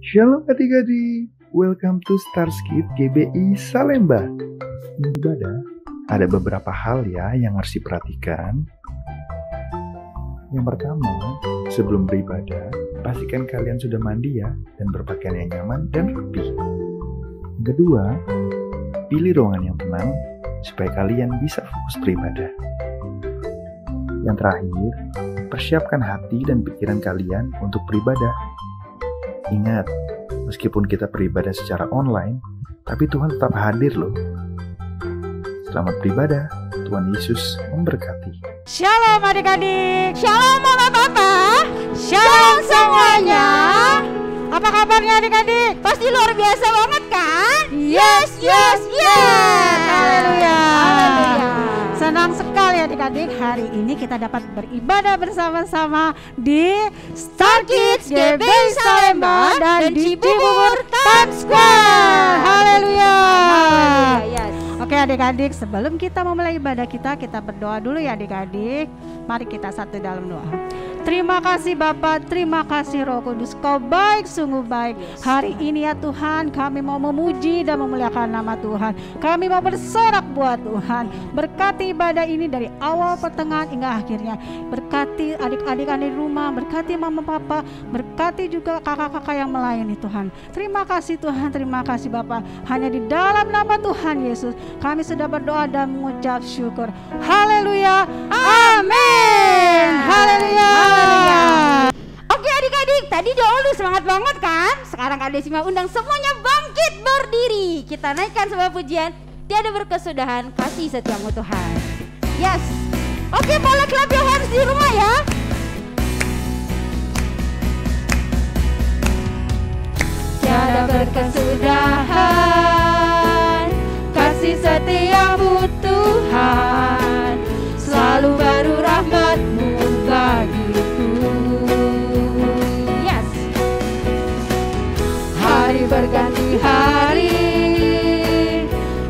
Shalom adik-adik, welcome to Starskid GBI Salemba. Ibadah, ada beberapa hal ya yang harus diperhatikan. Yang pertama, sebelum beribadah, pastikan kalian sudah mandi ya dan berpakaian yang nyaman dan rapi. Yang kedua, pilih ruangan yang tenang supaya kalian bisa fokus beribadah. Yang terakhir, persiapkan hati dan pikiran kalian untuk beribadah. Ingat, meskipun kita beribadah secara online, tapi Tuhan tetap hadir loh. Selamat beribadah, Tuhan Yesus memberkati. Shalom adik-adik, shalom mama-papa, shalom semuanya. Apa kabarnya adik-adik? Pasti luar biasa banget kan? Yes, yes, yes. Haleluya. Senang sekali adik-adik, hari ini kita dapat beribadah bersama-sama di Starskid GBI Salemba dan di Cibubur Times Square. Haleluya. Oke adik-adik, sebelum kita memulai ibadah kita berdoa dulu ya adik-adik. Mari kita satu dalam doa. Terima kasih Bapa, terima kasih Roh Kudus, Kau baik, sungguh baik. Hari ini ya Tuhan, kami mau memuji dan memuliakan nama Tuhan. Kami mau bersorak buat Tuhan. Berkati ibadah ini dari awal, pertengahan hingga akhirnya. Berkati adik-adik di rumah, berkati mama papa, berkati juga kakak-kakak yang melayani Tuhan. Terima kasih Tuhan, terima kasih Bapa. Hanya di dalam nama Tuhan Yesus kami sudah berdoa dan mengucap syukur. Haleluya, amin. Haleluya. Oke adik-adik, tadi doa lu semangat banget kan? Sekarang Kak Desi mau undang semuanya bangkit berdiri. Kita naikkan sebuah pujian, tiada berkesudahan kasih setiamu Tuhan. Yes. Oke, boleh clap your hands di rumah ya. Tiada berkesudahan kasih setiamu Tuhan, selalu baru rahmat-Mu bagiku. Yes. Hari berganti hari,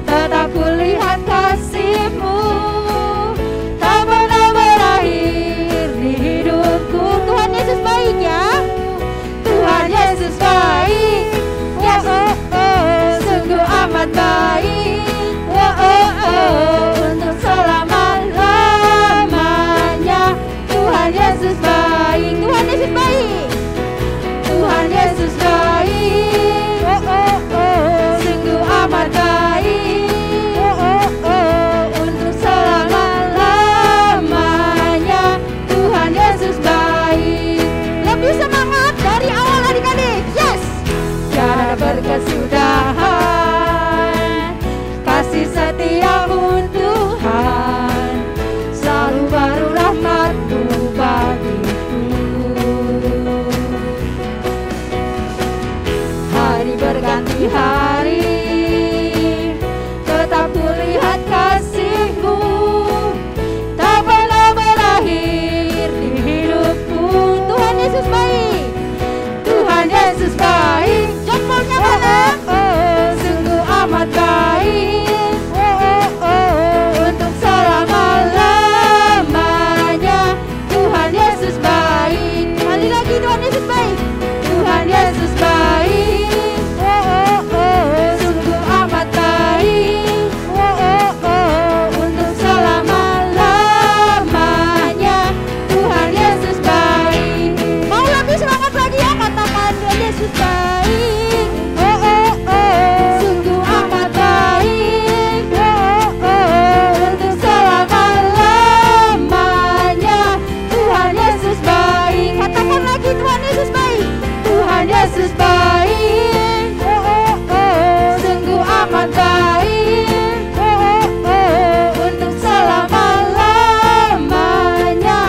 tetap kulihat kasih-Mu, tak pernah berakhir di hidupku. Tuhan Yesus baik ya. Tuhan Yesus baik. Yes. Sungguh amat baik. Untuk selama-lamanya. Tuhan Yesus baik. Tuhan Yesus baik. Tuhan Yesus baik. Sungguh amat baik. Untuk selama-lamanya. Tuhan Yesus baik. Lebih semangat dari awal adik-adik. Yes. Tiada berkesudahan kasih setiamu Tuhan, selalu baru rahmat-Mu bagiku. Hari berganti hari, tetap kulihat kasih-Mu, tak pernah berakhir di hidupku. Tuhan Yesus baik. Tuhan Yesus baik. Jempolnya mana? Sungguh amat baik. Untuk selama-lamanya. Tuhan Yesus baik. Kali lagi Tuhan Yesus baik. Tuhan Yesus baik. Sungguh amat baik. Untuk selama-lamanya. Tuhan Yesus baik. Mau lebih semangat lagi ya, katakan Tuhan Yesus baik. Sungguh amat baik. Untuk selama-lamanya. Tuhan Yesus baik. Katakan lagi Tuhan Yesus baik. Tuhan Yesus baik. Sungguh amat baik. Untuk selama-lamanya.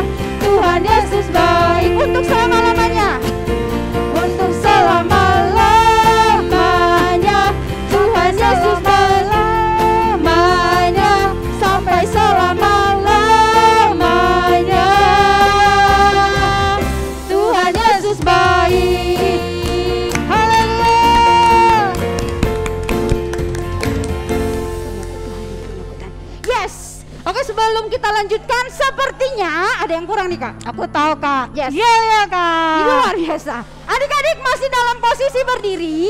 Tuhan Yesus baik. Untuk selama-lamanya. Untuk selama-lamanya. sebelum kita lanjutkan, sepertinya ada yang kurang nih Kak. Aku tahu Kak. Yes. Iya Kak. Ini luar biasa. Adik-adik masih dalam posisi berdiri.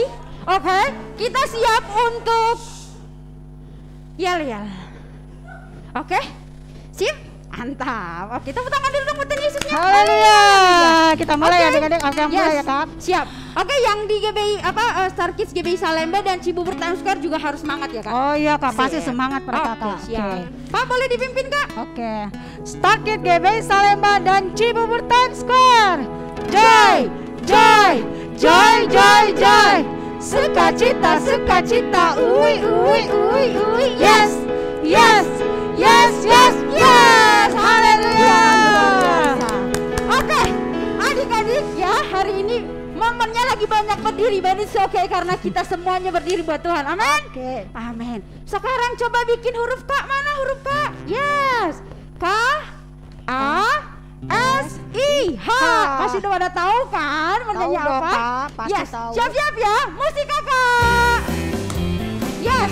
Oke, kita siap untuk yel-yel. Oke, sip, mantap. Oke, tepuk tangan dulu dong buat Yesusnya. Haleluya. Kita mulai Oke. adik-adik. Oke, mulai ya Kak. Siap. Oke, yang di GBI Star Kids GBI Salemba dan Cibubur Times Square juga harus semangat ya Kak. Oh iya Kak, pasti Siap. semangat mereka Oke, Kak. siap. Kak boleh dipimpin Kak? Oke. Star Kids GBI Salemba dan Cibubur Times Square. Joy, joy, joy, joy, joy. Sukacita, sukacita. Ui, ui, ui, ui. Yes, yes, yes, yes, yes. Haleluya. Oke, adik-adik ya, hari ini momennya lagi banyak berdiri, but it's okay karena kita semuanya berdiri buat Tuhan. Amin. Oke. Amin. Sekarang coba bikin huruf K. Mana huruf K? Yes. K A S I H. Masih udah pada tahu kan menyanyi Tahu dong, apa? Kak. Pasti Yes. tahu. Siap-siap ya. Musik Kakak. Yes.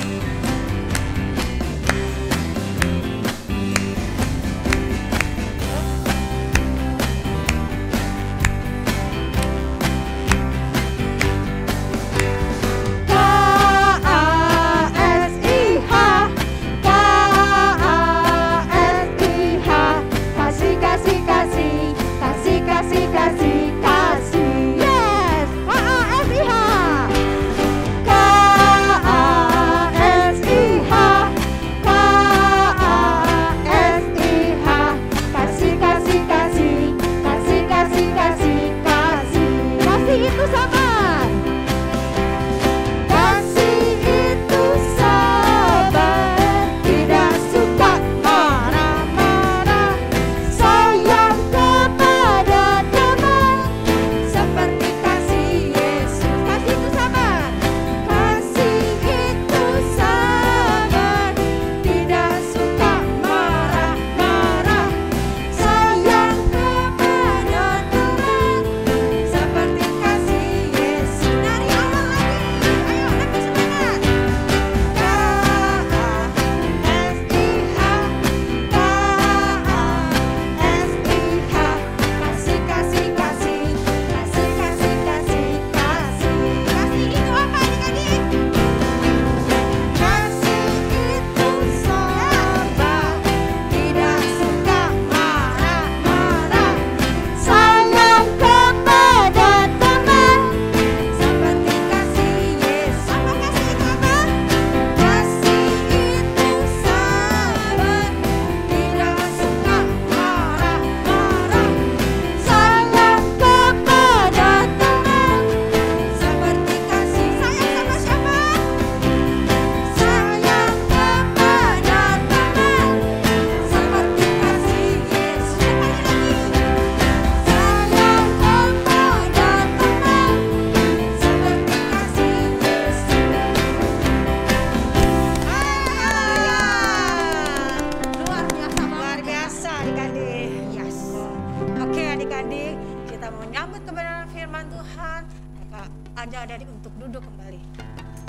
adik-adik untuk duduk kembali.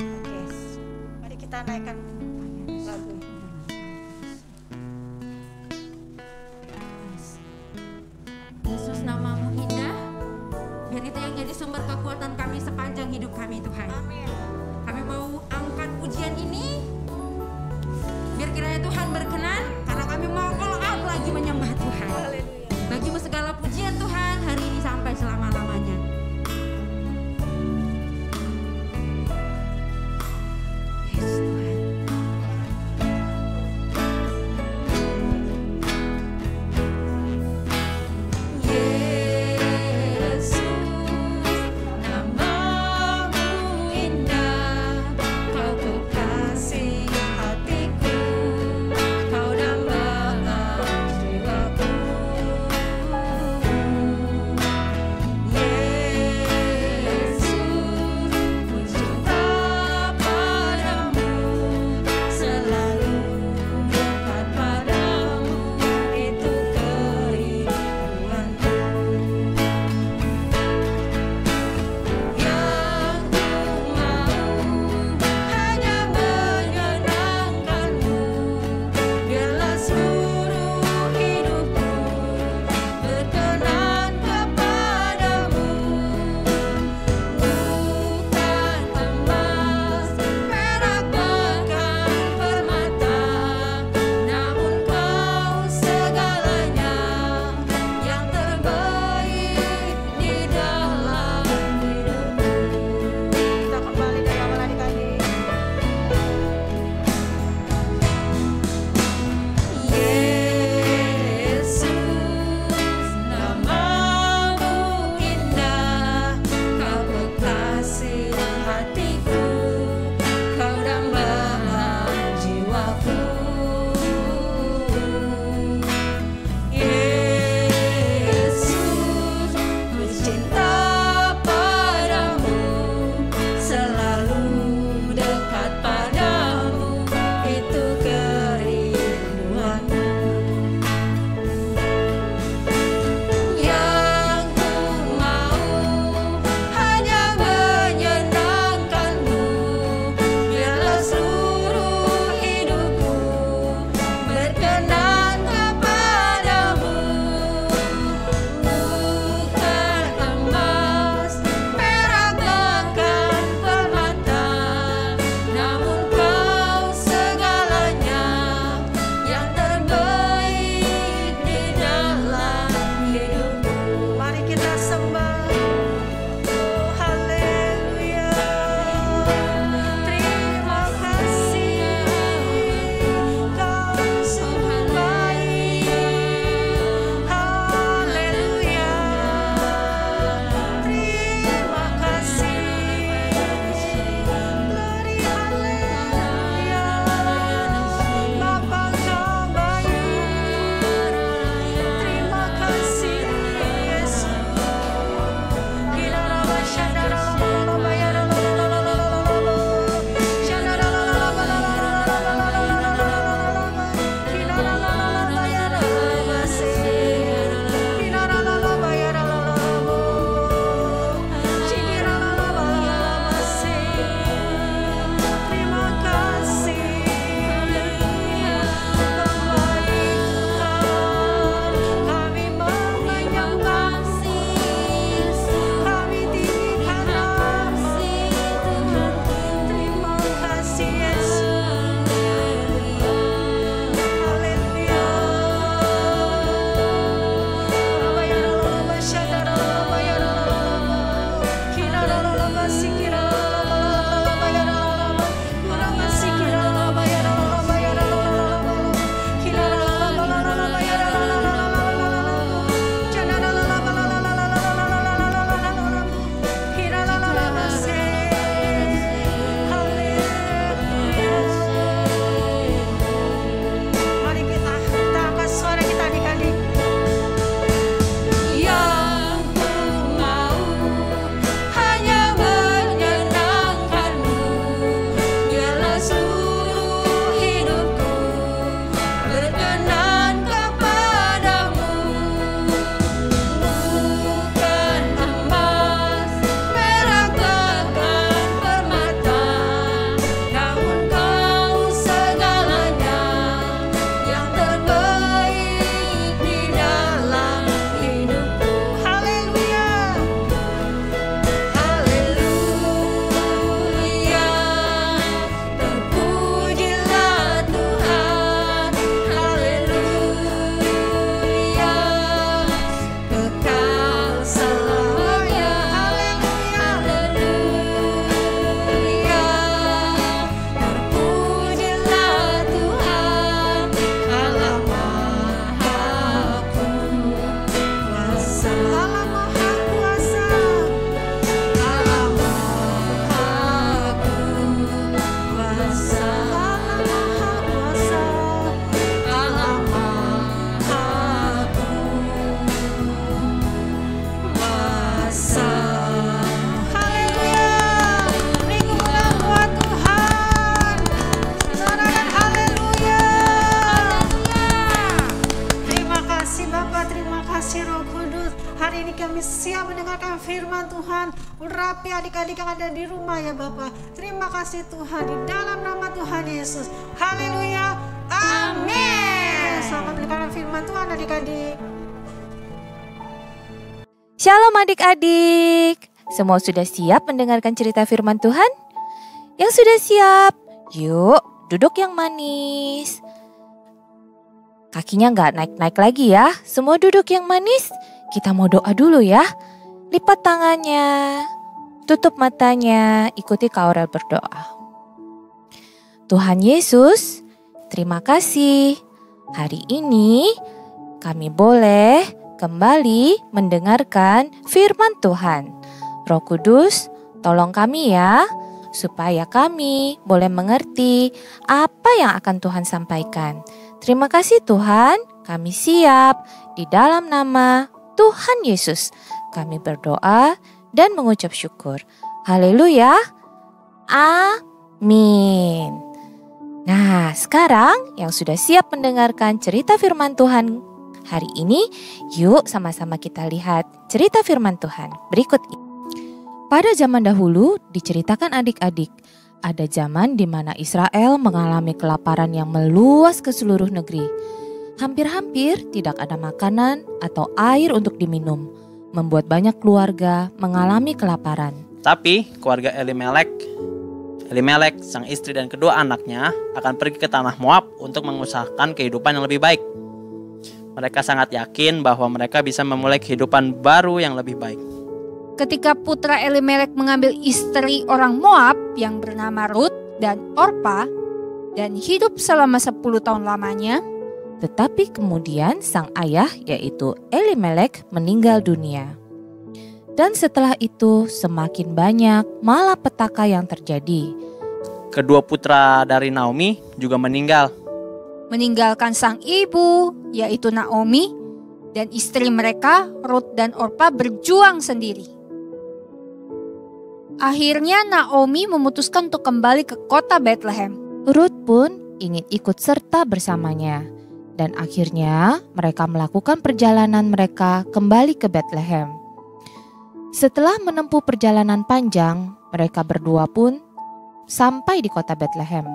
Oke, mari kita naikkan lagu. Yesus, namamu indah, biar itu yang jadi sumber kekuatan kami sepanjang hidup kami, Tuhan. Amin. Kami mau angkat pujian ini, biar kiranya Tuhan berkenan, karena kami mau all out lagi menyembah Tuhan. Haleluya. Bagimu segala pujian Tuhan hari ini sampai selama-lamanya. Yes, Tuhan. Yesus, namamu indah, kau kekasih hatiku, firman Tuhan, urapi adik-adik yang ada di rumah ya Bapak. Terima kasih Tuhan, di dalam nama Tuhan Yesus. Haleluya, amin. Selamat mendengarkan firman Tuhan adik-adik. Shalom adik-adik. Semua sudah siap mendengarkan cerita firman Tuhan? Yang sudah siap, yuk duduk yang manis. Kakinya nggak naik-naik lagi ya. Semua duduk yang manis. Kita mau doa dulu ya. Lipat tangannya, tutup matanya, ikuti Kak Aurel berdoa. Tuhan Yesus, terima kasih. Hari ini kami boleh kembali mendengarkan firman Tuhan. Roh Kudus, tolong kami ya, supaya kami boleh mengerti apa yang akan Tuhan sampaikan. Terima kasih Tuhan, kami siap di dalam nama Tuhan Yesus. Kami berdoa dan mengucap syukur. Haleluya. Amin. Nah, sekarang yang sudah siap mendengarkan cerita firman Tuhan hari ini, yuk sama-sama kita lihat cerita firman Tuhan berikut ini. Pada zaman dahulu diceritakan adik-adik, ada zaman di mana Israel mengalami kelaparan yang meluas ke seluruh negeri. Hampir-hampir tidak ada makanan atau air untuk diminum, membuat banyak keluarga mengalami kelaparan. Tapi keluarga Elimelek, sang istri dan kedua anaknya akan pergi ke tanah Moab untuk mengusahakan kehidupan yang lebih baik. Mereka sangat yakin bahwa mereka bisa memulai kehidupan baru yang lebih baik. Ketika putra Elimelek mengambil istri orang Moab yang bernama Rut dan Orpa dan hidup selama 10 tahun lamanya. Tetapi kemudian sang ayah yaitu Elimelek meninggal dunia. Dan setelah itu semakin banyak malapetaka yang terjadi. Kedua putra dari Naomi juga meninggal. Meninggalkan sang ibu yaitu Naomi dan istri mereka Rut dan Orpa berjuang sendiri. Akhirnya Naomi memutuskan untuk kembali ke kota Bethlehem. Rut pun ingin ikut serta bersamanya. Dan akhirnya mereka melakukan perjalanan mereka kembali ke Bethlehem. Setelah menempuh perjalanan panjang, mereka berdua pun sampai di kota Bethlehem.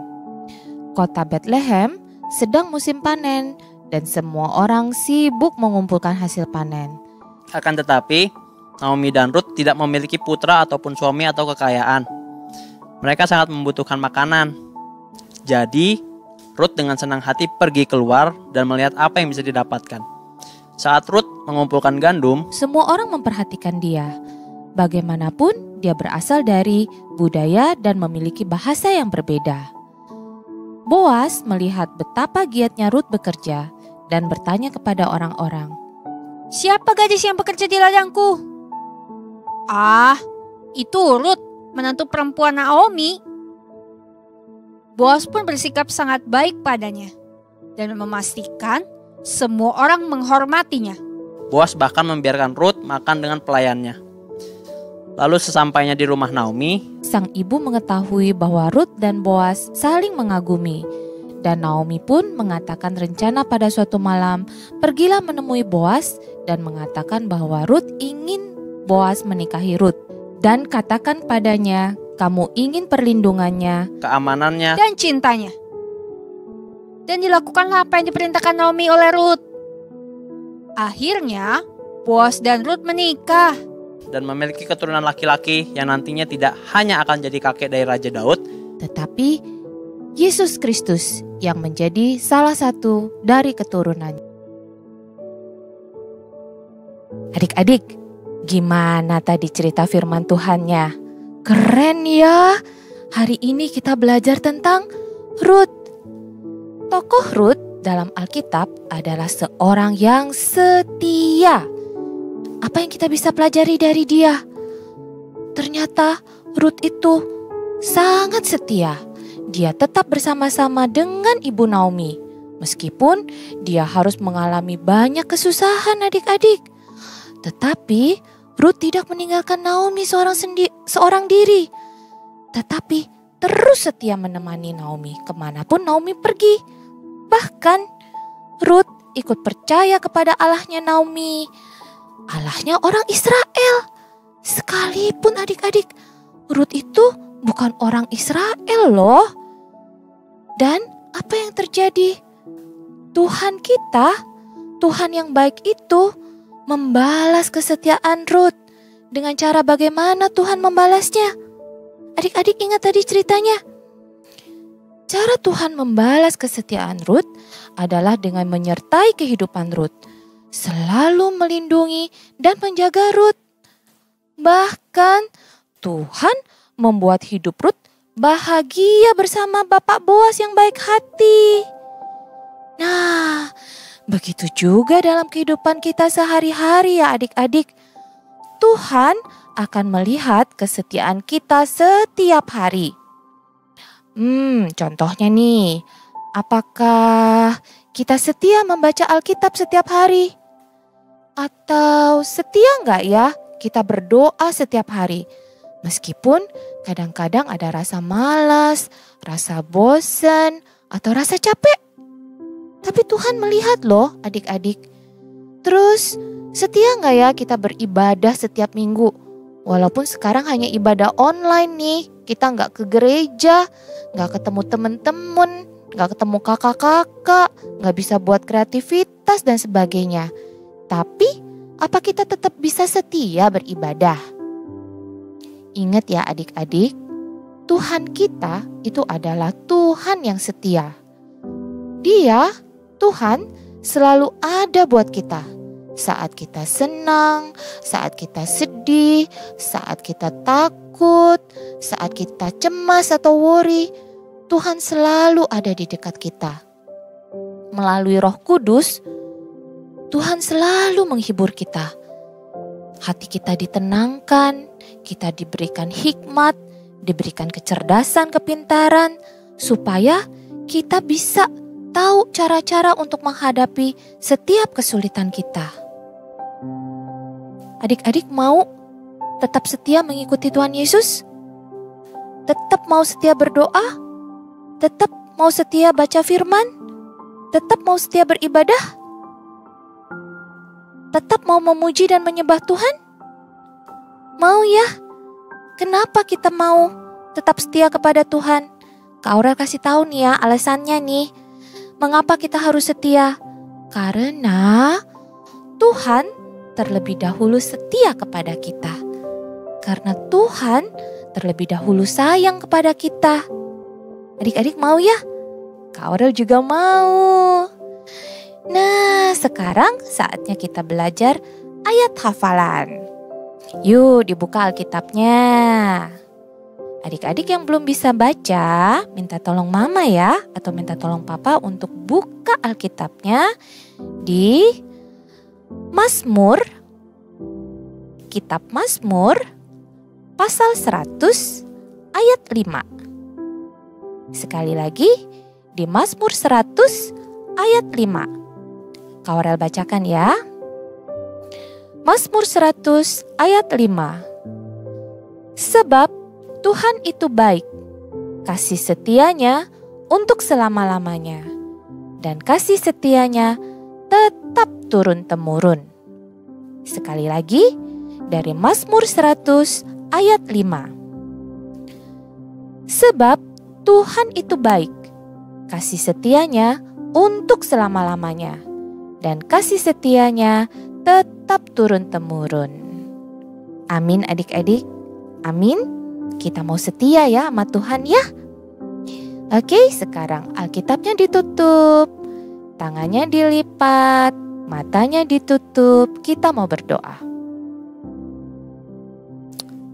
Kota Bethlehem sedang musim panen dan semua orang sibuk mengumpulkan hasil panen. Akan tetapi, Naomi dan Rut tidak memiliki putra ataupun suami atau kekayaan. Mereka sangat membutuhkan makanan. Jadi, Rut dengan senang hati pergi keluar dan melihat apa yang bisa didapatkan. Saat Rut mengumpulkan gandum, semua orang memperhatikan dia. Bagaimanapun dia berasal dari budaya dan memiliki bahasa yang berbeda. Boas melihat betapa giatnya Rut bekerja dan bertanya kepada orang-orang, Siapa gadis yang bekerja di ladangku? Ah, itu Rut, menantu perempuan Naomi. Boas pun bersikap sangat baik padanya dan memastikan semua orang menghormatinya. Boas bahkan membiarkan Rut makan dengan pelayannya. Lalu sesampainya di rumah Naomi, sang ibu mengetahui bahwa Rut dan Boas saling mengagumi. Dan Naomi pun mengatakan rencana pada suatu malam, pergilah menemui Boas dan mengatakan bahwa Rut ingin Boas menikahi Rut. Dan katakan padanya, kamu ingin perlindungannya, keamanannya, dan cintanya. Dan dilakukanlah apa yang diperintahkan Naomi oleh Rut. Akhirnya, Boas dan Rut menikah. dan memiliki keturunan laki-laki yang nantinya tidak hanya akan jadi kakek dari Raja Daud, tetapi Yesus Kristus yang menjadi salah satu dari keturunannya. Adik-adik, gimana tadi cerita firman Tuhannya? Keren ya. Hari ini kita belajar tentang Rut. Tokoh Rut dalam Alkitab adalah seorang yang setia. Apa yang kita bisa pelajari dari dia? Ternyata Rut itu sangat setia. Dia tetap bersama-sama dengan Ibu Naomi. Meskipun dia harus mengalami banyak kesusahan adik-adik. Tetapi Rut tidak meninggalkan Naomi seorang diri. Tetapi terus setia menemani Naomi kemanapun Naomi pergi. Bahkan Rut ikut percaya kepada Allahnya Naomi. Allahnya orang Israel. Sekalipun adik-adik, Rut itu bukan orang Israel loh. Dan apa yang terjadi? Tuhan kita, Tuhan yang baik itu membalas kesetiaan Rut. Dengan cara bagaimana Tuhan membalasnya? Adik-adik ingat tadi ceritanya? Cara Tuhan membalas kesetiaan Rut adalah dengan menyertai kehidupan Rut. Selalu melindungi dan menjaga Rut. Bahkan Tuhan membuat hidup Rut bahagia bersama Bapak Boas yang baik hati. Nah, begitu juga dalam kehidupan kita sehari-hari ya adik-adik. Tuhan akan melihat kesetiaan kita setiap hari. Contohnya nih, apakah kita setia membaca Alkitab setiap hari? Atau setia nggak ya kita berdoa setiap hari? Meskipun kadang-kadang ada rasa malas, rasa bosan, atau rasa capek. Tapi Tuhan melihat loh adik-adik. Terus setia nggak ya kita beribadah setiap minggu? Walaupun sekarang hanya ibadah online nih. Kita nggak ke gereja, nggak ketemu teman-teman, nggak ketemu kakak-kakak, nggak bisa buat kreativitas dan sebagainya. Tapi apa kita tetap bisa setia beribadah? Ingat ya adik-adik, Tuhan kita itu adalah Tuhan yang setia. Dia, Tuhan, selalu ada buat kita. Saat kita senang, saat kita sedih, saat kita takut, saat kita cemas atau worry, Tuhan selalu ada di dekat kita. Melalui Roh Kudus, Tuhan selalu menghibur kita. Hati kita ditenangkan, kita diberikan hikmat, diberikan kecerdasan, kepintaran, supaya kita bisa tahu cara-cara untuk menghadapi setiap kesulitan kita. Adik-adik mau tetap setia mengikuti Tuhan Yesus? Tetap mau setia berdoa? Tetap mau setia baca firman? Tetap mau setia beribadah? Tetap mau memuji dan menyembah Tuhan? Mau ya? Kenapa kita mau tetap setia kepada Tuhan? Kak Aurel kasih tahu nih ya alasannya nih. Mengapa kita harus setia? Karena Tuhan terlebih dahulu setia kepada kita. Karena Tuhan terlebih dahulu sayang kepada kita. Adik-adik mau ya? Kak Aurel juga mau. Nah, sekarang saatnya kita belajar ayat hafalan. Yuk dibuka Alkitabnya. Adik-adik yang belum bisa baca, minta tolong mama ya, atau minta tolong papa untuk buka Alkitabnya di Mazmur, Kitab Mazmur, pasal 100 ayat 5. Sekali lagi, di Mazmur 100 ayat 5. Kak Aurel bacakan ya. Mazmur 100 ayat 5. Sebab Tuhan itu baik, kasih setianya untuk selama-lamanya, dan kasih setianya tetap turun-temurun. Sekali lagi, dari Mazmur 100 ayat 5. Sebab Tuhan itu baik, kasih setianya untuk selama-lamanya, dan kasih setianya tetap turun-temurun. Amin adik-adik, amin. Kita mau setia ya sama Tuhan ya. Oke, sekarang Alkitabnya ditutup, tangannya dilipat, matanya ditutup. Kita mau berdoa.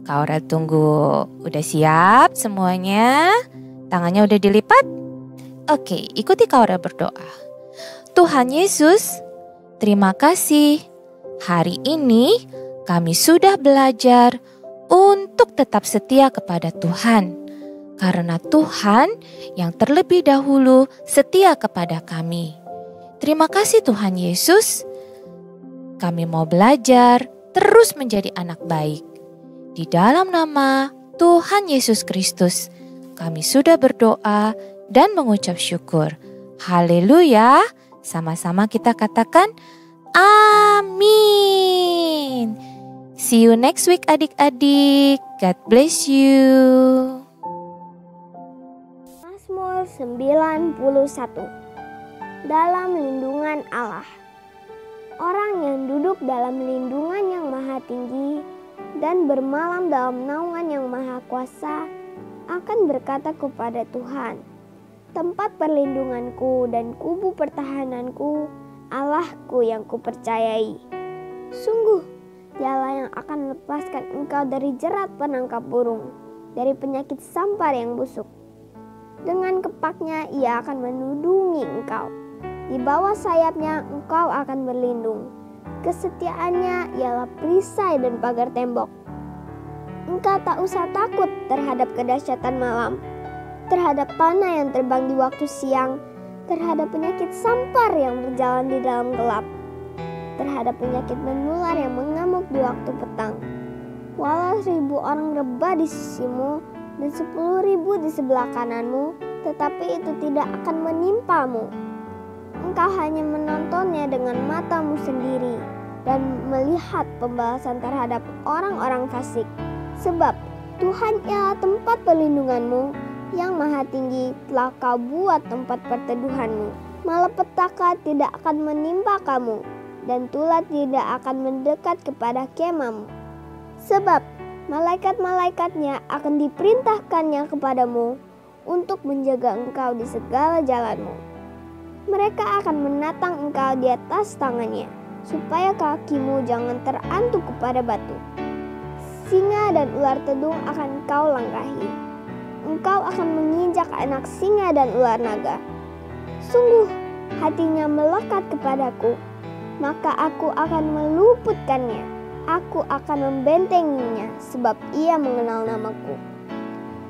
Kak Aurel tunggu. Udah siap semuanya? Tangannya udah dilipat? Oke, ikuti Kak Aurel berdoa. Tuhan Yesus, terima kasih. Hari ini kami sudah belajar untuk tetap setia kepada Tuhan, karena Tuhan yang terlebih dahulu setia kepada kami. Terima kasih Tuhan Yesus. Kami mau belajar terus menjadi anak baik. Di dalam nama Tuhan Yesus Kristus, kami sudah berdoa dan mengucap syukur. Haleluya. Sama-sama kita katakan amin. See you next week adik-adik. God bless you. Mazmur 91. Dalam lindungan Allah. Orang yang duduk dalam lindungan yang maha tinggi dan bermalam dalam naungan yang maha kuasa akan berkata kepada Tuhan, tempat perlindunganku dan kubu pertahananku, Allahku yang kupercayai. Sungguh, Dialah yang akan melepaskan engkau dari jerat penangkap burung, dari penyakit sampar yang busuk. Dengan kepaknya ia akan menudungi engkau. Di bawah sayapnya engkau akan berlindung. Kesetiaannya ialah perisai dan pagar tembok. Engkau tak usah takut terhadap kedahsyatan malam, terhadap panah yang terbang di waktu siang, terhadap penyakit sampar yang berjalan di dalam gelap, terhadap penyakit menular yang mengamuk di waktu petang. Walau 1000 orang rebah di sisimu dan 10.000 di sebelah kananmu, tetapi itu tidak akan menimpamu. Engkau hanya menontonnya dengan matamu sendiri dan melihat pembalasan terhadap orang-orang fasik. Sebab Tuhan ialah tempat perlindunganmu, yang maha tinggi telah kau buat tempat perteduhanmu. Malapetaka tidak akan menimpa kamu, dan tulah tidak akan mendekat kepada kemahmu. Sebab malaikat-malaikatnya akan diperintahkannya kepadamu untuk menjaga engkau di segala jalanmu. Mereka akan menatang engkau di atas tangannya, supaya kakimu jangan terantuk kepada batu. Singa dan ular tedung akan kau langkahi. Engkau akan menginjak anak singa dan ular naga. Sungguh, hatinya melekat kepadaku, maka aku akan meluputkannya. Aku akan membentenginya, sebab ia mengenal namaku.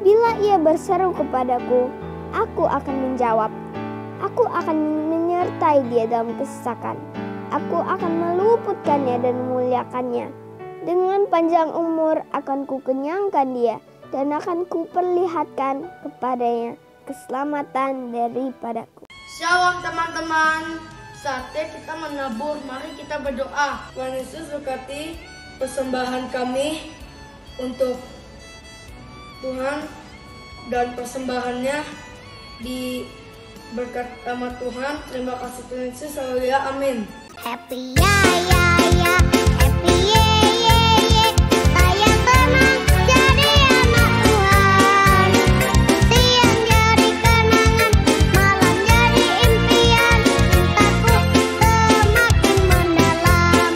Bila ia berseru kepadaku, aku akan menjawab. Aku akan menyertai dia dalam kesesakan. Aku akan meluputkannya dan memuliakannya. Dengan panjang umur akan kukenyangkan dia, dan akan kuperlihatkan kepadanya keselamatan daripadaku. Shalom teman-teman. Saatnya kita menabur, mari kita berdoa. Tuhan Yesus berkati persembahan kami untuk Tuhan, dan persembahannya diberkat sama Tuhan. Terima kasih Tuhan Yesus, haleluya, amin. Happy ya ya ya, happy ye ye ye, saya tenang jadi anak Tuhan. Siang jadi kenangan, malam jadi impian, cintaku semakin mendalam.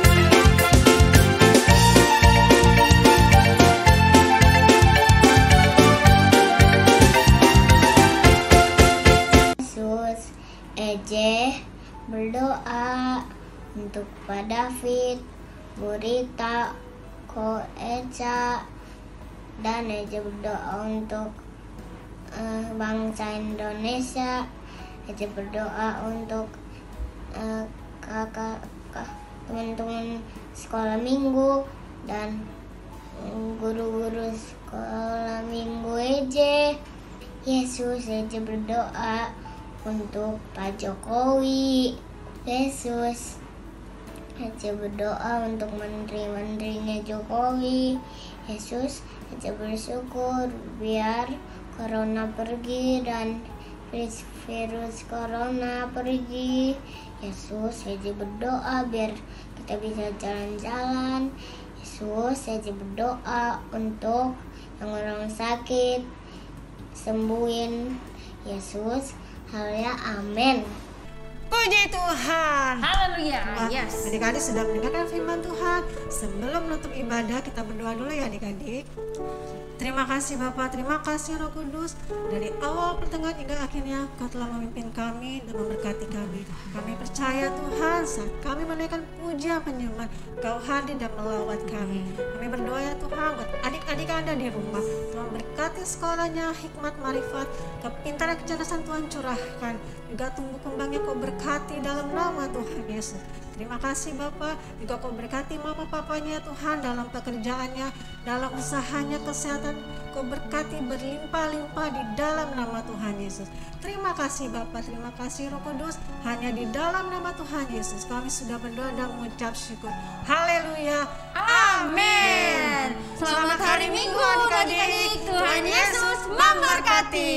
untuk Pak David, Bu Rita, Ko Eca, dan Eja berdoa untuk bangsa Indonesia. Eja berdoa untuk kakak teman-teman sekolah minggu dan guru-guru sekolah minggu Eja. Yesus, Eja berdoa untuk Pak Jokowi. Yesus, Eja berdoa untuk menteri-menterinya Jokowi. Yesus, Eja bersyukur biar corona pergi dan virus corona pergi. Yesus, Eja berdoa biar kita bisa jalan-jalan. Yesus, Eja berdoa untuk yang orang sakit sembuhin. Yesus, haleluya, amin. Puji Tuhan. Haleluya. Yes. Adik-adik sudah mendengarkan firman Tuhan. Sebelum menutup ibadah, kita berdoa dulu ya adik-adik. Terima kasih Bapak, terima kasih Roh Kudus. Dari awal pertengahan hingga akhirnya Kau telah memimpin kami dan memberkati kami. Kami percaya Tuhan, saat kami menaikkan pujian penyembahan, Kau hadir dan melawat kami. Kami berdoa ya Tuhan buat adik-adik Anda di rumah. Tuhan berkati sekolahnya, hikmat, marifat, kepintaran, kecerdasan Tuhan curahkan. Juga tumbuh kembangnya Kau berkati dalam nama Tuhan Yesus. Terima kasih Bapak, juga Kau berkati mama papanya Tuhan dalam pekerjaannya, dalam usahanya, kesehatan. Kau berkati berlimpah-limpah di dalam nama Tuhan Yesus. Terima kasih Bapak, terima kasih Roh Kudus. Hanya di dalam nama Tuhan Yesus kami sudah berdoa dan mengucap syukur. Haleluya, amin. Selamat hari Minggu adik-adik. Tuhan Yesus memberkati.